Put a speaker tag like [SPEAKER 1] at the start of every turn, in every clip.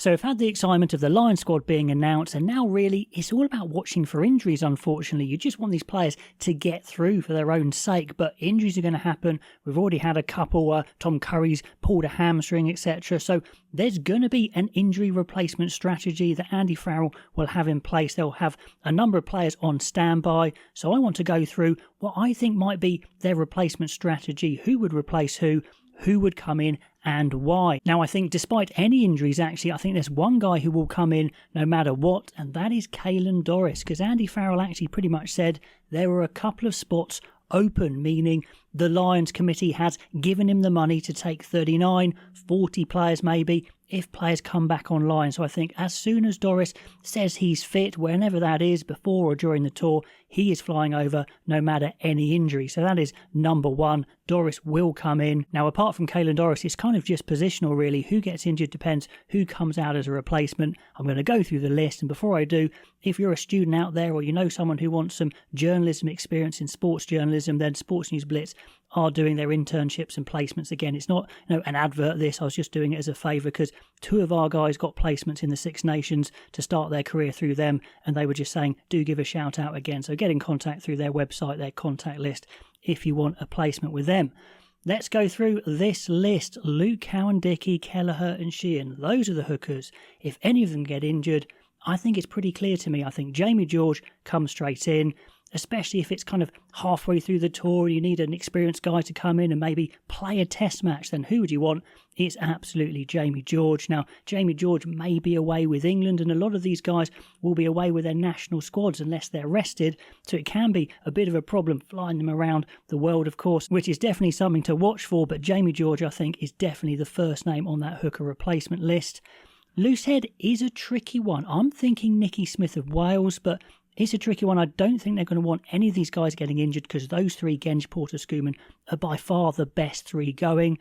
[SPEAKER 1] So we've had the excitement of the Lions squad being announced, and now really it's all about watching for injuries, unfortunately. You just want these players to get through for their own sake, but injuries are going to happen. We've already had a couple, Tom Curry's pulled a hamstring, etc. So there's going to be an injury replacement strategy that Andy Farrell will have in place. They'll have a number of players on standby. So I want to go through what I think might be their replacement strategy, who would replace who would come in and why. Now, I think despite any injuries, actually, I think there's one guy who will come in no matter what, and that is Caelan Doris, because Andy Farrell actually pretty much said there were a couple of spots open, meaning the Lions committee has given him the money to take 39, 40 players maybe, if players come back online. So I think as soon as Doris says he's fit, whenever that is, before or during the tour, he is flying over no matter any injury. So that is number one. Doris will come in. Now, apart from Caelan Doris, it's kind of just positional, really. Who gets injured depends who comes out as a replacement. I'm going to go through the list, and before I do, if you're a student out there or you know someone who wants some journalism experience in sports journalism, then Sports News Blitz are doing their internships and placements again. It's not an advert this, I was just doing it as a favour because two of our guys got placements in the Six Nations to start their career through them, and they were just saying do give a shout out again. So get in contact through their website, their contact list, if you want a placement with them. Let's go through this list. Luke Cowan, Dickey, Kelleher and Sheehan. Those are the hookers. If any of them get injured, I think it's pretty clear to me. I think Jamie George comes straight in, especially if it's kind of halfway through the tour and you need an experienced guy to come in and maybe play a test match. Then who would you want? It's absolutely Jamie George. Now, Jamie George may be away with England, and a lot of these guys will be away with their national squads unless they're rested. So it can be a bit of a problem flying them around the world, of course, which is definitely something to watch for. But Jamie George, I think, is definitely the first name on that hooker replacement list. Loosehead is a tricky one. I'm thinking Nicky Smith of Wales, but it's a tricky one. I don't think they're going to want any of these guys getting injured because those three, Genge, Porter, Schoeman, are by far the best three going.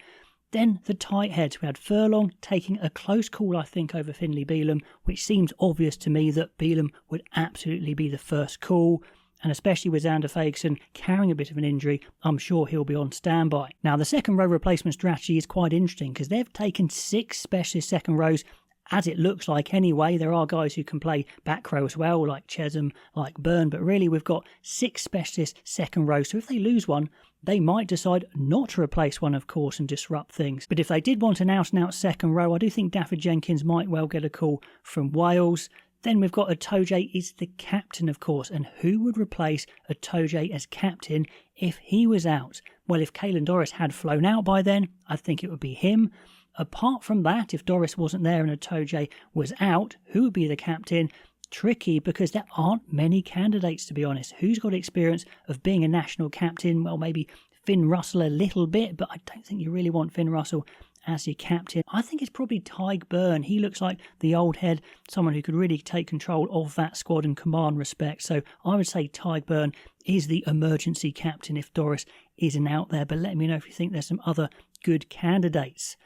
[SPEAKER 1] Then the tight heads. We had Furlong taking a close call, I think, over Finlay Bealham, which seems obvious to me that Bealham would absolutely be the first call. And especially with Xander Fagerson carrying a bit of an injury, I'm sure he'll be on standby. Now, the second row replacement strategy is quite interesting because they've taken 6 specialist second rows. As it looks like anyway, there are guys who can play back row as well, like Chesham, like Byrne, but really we've got 6 specialist second rows, so if they lose one, they might decide not to replace one, of course, and disrupt things. But if they did want an out-and-out second row, I do think Dafford Jenkins might well get a call from Wales. Then we've got Itoje is the captain, of course, and who would replace Itoje as captain if he was out? Well, if Caelan Doris had flown out by then, I think it would be him. Apart from that, if Doris wasn't there and Itoje was out, who would be the captain? Tricky, because there aren't many candidates, to be honest. Who's got experience of being a national captain? Well, maybe Finn Russell a little bit, but I don't think you really want Finn Russell as your captain. I think it's probably Tyg Byrne. He looks like the old head, someone who could really take control of that squad and command respect. So I would say Tyg Byrne is the emergency captain if Doris isn't out there, but let me know if you think there's some other good candidates.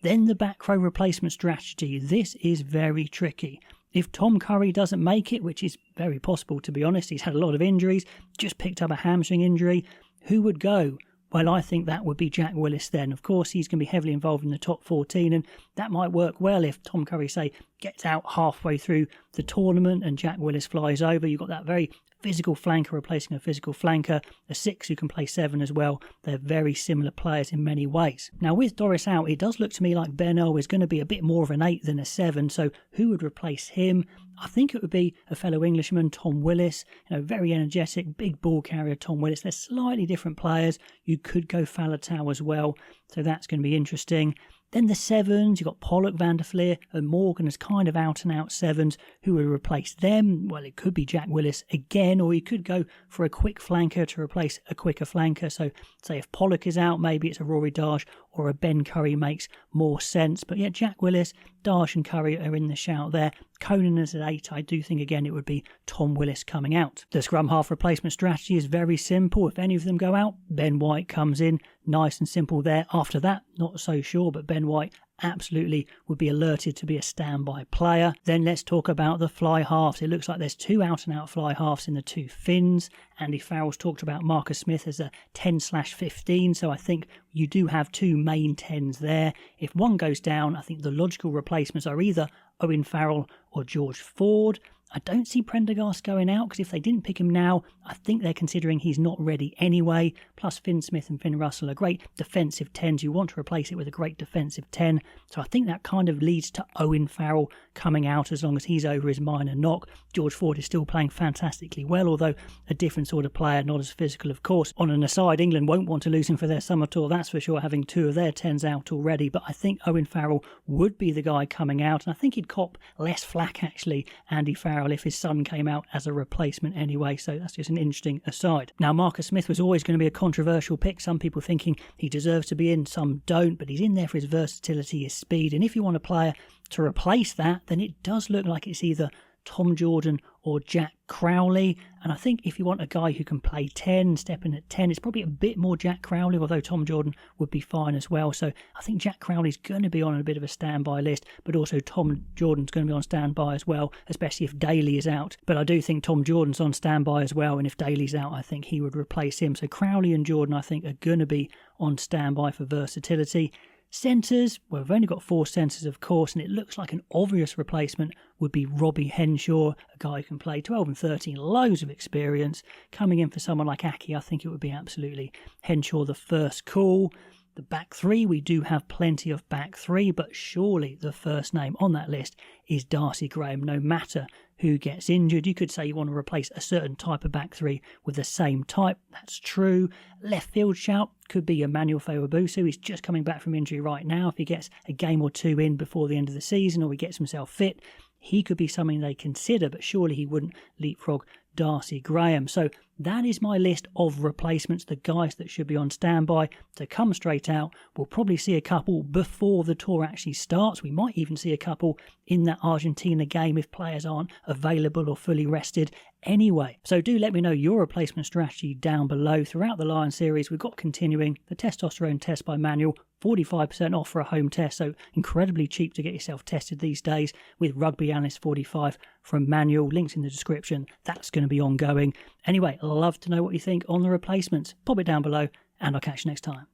[SPEAKER 1] Then the back row replacement strategy. This is very tricky. If Tom Curry doesn't make it, which is very possible to be honest, he's had a lot of injuries, just picked up a hamstring injury, who would go? Well, I think that would be Jack Willis then. Of course, he's going to be heavily involved in the top 14, and that might work well if Tom Curry, say, gets out halfway through the tournament and Jack Willis flies over. You've got that very physical flanker replacing a physical flanker, a 6 who can play 7 as well. They're very similar players in many ways. Now, with Doris out, it does look to me like Ben Earl is going to be a bit more of an 8 than a 7, so who would replace him? I think it would be a fellow Englishman, Tom Willis. Very energetic, big ball carrier, Tom Willis. They're slightly different players. You could go Faletau as well, so that's going to be interesting. Then the 7s, you've got Pollock, Van der Fleer and Morgan as kind of out-and-out 7s. Who would replace them? Well, it could be Jack Willis again, or you could go for a quick flanker to replace a quicker flanker. So, say if Pollock is out, maybe it's a Rory Darge or a Ben Curry makes more sense. But yeah, Jack Willis, Darge and Curry are in the shout there. Conan is at 8. I do think, again, it would be Tom Willis coming out. The scrum half replacement strategy is very simple. If any of them go out, Ben White comes in. Nice and simple there. After that, not so sure, but Ben White absolutely would be alerted to be a standby player. Then let's talk about the fly halves. It looks like there's 2 out-and-out fly halves in the 2 Finns. Andy Farrell's talked about Marcus Smith as a 10/15, so I think you do have 2 main 10s there. If one goes down, I think the logical replacements are either Owen Farrell or George Ford. I don't see Prendergast going out, because if they didn't pick him now, I think they're considering he's not ready anyway. Plus Finn Smith and Finn Russell are great defensive 10s. You want to replace it with a great defensive 10. So I think that kind of leads to Owen Farrell coming out as long as he's over his minor knock. George Ford is still playing fantastically well, although a different sort of player, not as physical, of course. On an aside, England won't want to lose him for their summer tour, that's for sure, having 2 of their 10s out already. But I think Owen Farrell would be the guy coming out, and I think he'd cop less flack, actually, Andy Farrell, if his son came out as a replacement anyway. So that's just an interesting aside. Now, Marcus Smith was always going to be a controversial pick. Some people thinking he deserves to be in, some don't, but he's in there for his versatility, his speed, and if you want a player to replace that, then it does look like it's either Tom Jordan or Jack Crowley. And I think if you want a guy who can play 10, step in at 10, it's probably a bit more Jack Crowley, although Tom Jordan would be fine as well. So I think Jack Crowley's going to be on a bit of a standby list, but also Tom Jordan's going to be on standby as well, especially if Daly is out. But I do think Tom Jordan's on standby as well, and if Daly's out, I think he would replace him. So Crowley and Jordan, I think, are going to be on standby for versatility. Centres, well, we've only got 4 centres, of course, and it looks like an obvious replacement would be Robbie Henshaw, a guy who can play 12 and 13, loads of experience. Coming in for someone like Aki, I think it would be absolutely Henshaw the first call. The back 3, we do have plenty of back 3, but surely the first name on that list is Darcy Graham. No matter who gets injured, you could say you want to replace a certain type of back 3 with the same type. That's true. Left field shout could be Emmanuel Fewabusu. He's just coming back from injury right now. If he gets a game or 2 in before the end of the season, or he gets himself fit, he could be something they consider, but surely he wouldn't leapfrog Darcy Graham. So that is my list of replacements, the guys that should be on standby to come straight out. We'll probably see a couple before the tour actually starts. We might even see a couple in that Argentina game if players aren't available or fully rested anyway. So do let me know your replacement strategy down below. Throughout the Lion series, we've got continuing the testosterone test by Manual, 45% off for a home test, so incredibly cheap to get yourself tested these days, with RugbyAnalyst 45 from Manual. Links in the description. That's going to be ongoing. Anyway, I'd love to know what you think on the replacements. Pop it down below, and I'll catch you next time.